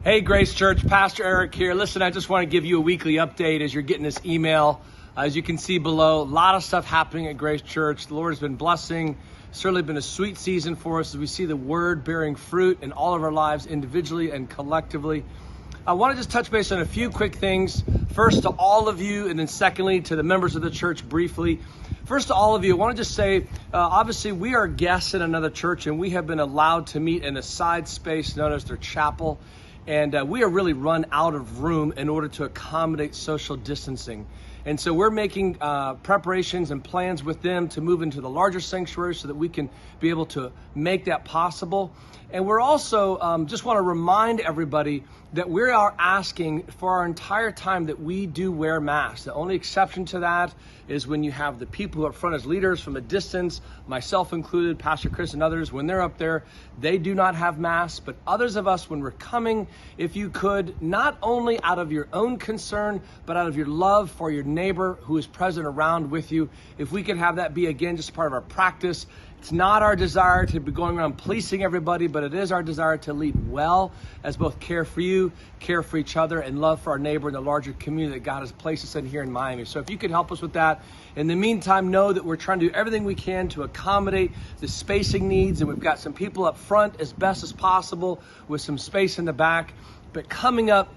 Hey, Grace Church, Pastor Eric here. Listen, I just want to give you a weekly update as you're getting this email. As you can see below, a lot of stuff happening at Grace Church. The Lord has been blessing. Certainly been a sweet season for us as we see the word bearing fruit in all of our lives individually and collectively. I want to just touch base on a few quick things. First to all of you, and then secondly to the members of the church briefly. First to all of you, I want to just say, obviously we are guests in another church and we have been allowed to meet in a side space known as their chapel. And we are really run out of room in order to accommodate social distancing. And so we're making preparations and plans with them to move into the larger sanctuary so that we can be able to make that possible. And we're also just want to remind everybody that we are asking for our entire time that we do wear masks. The only exception to that is when you have the people who are up front as leaders from a distance, myself included, Pastor Chris and others, when they're up there, they do not have masks. But others of us, when we're coming, if you could, not only out of your own concern, but out of your love for your neighbor who is present around with you, if we could have that be, again, just part of our practice. It's not our desire to be going around policing everybody, but it is our desire to lead well as both care for you, care for each other, and love for our neighbor in the larger community that God has placed us in here in Miami. So if you could help us with that. In the meantime, know that we're trying to do everything we can to accommodate the spacing needs, and we've got some people up front as best as possible with some space in the back. But coming up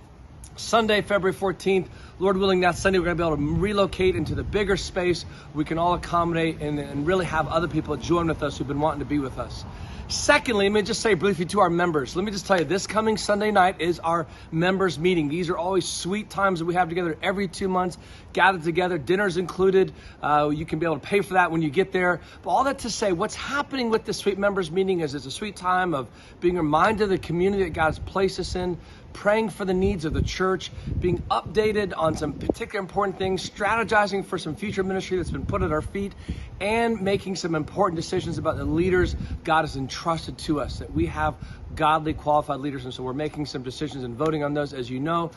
Sunday, February 14th, Lord willing, that Sunday, we're going to be able to relocate into the bigger space. We can all accommodate and really have other people join with us who've been wanting to be with us. Secondly, let me just say briefly to our members, let me just tell you, this coming Sunday night is our members meeting. These are always sweet times that we have together every 2 months, gathered together, dinners included. You can be able to pay for that when you get there. But all that to say, what's happening with the sweet members meeting is it's a sweet time of being reminded of the community that God's placed us in, praying for the needs of the church, being updated on some particular important things, strategizing for some future ministry that's been put at our feet, and making some important decisions about the leaders God has entrusted to us, that we have godly qualified leaders. And so we're making some decisions and voting on those, as you know,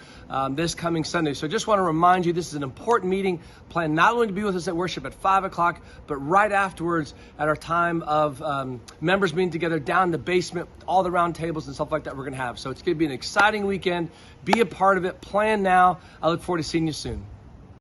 this coming Sunday. So just want to remind you, this is an important meeting. Plan not only to be with us at worship at 5 o'clock, but right afterwards at our time of members meeting together down in the basement, all the round tables and stuff like that we're going to have. So it's going to be an exciting weekend. Be a part of it. Plan now. I look forward to seeing you soon.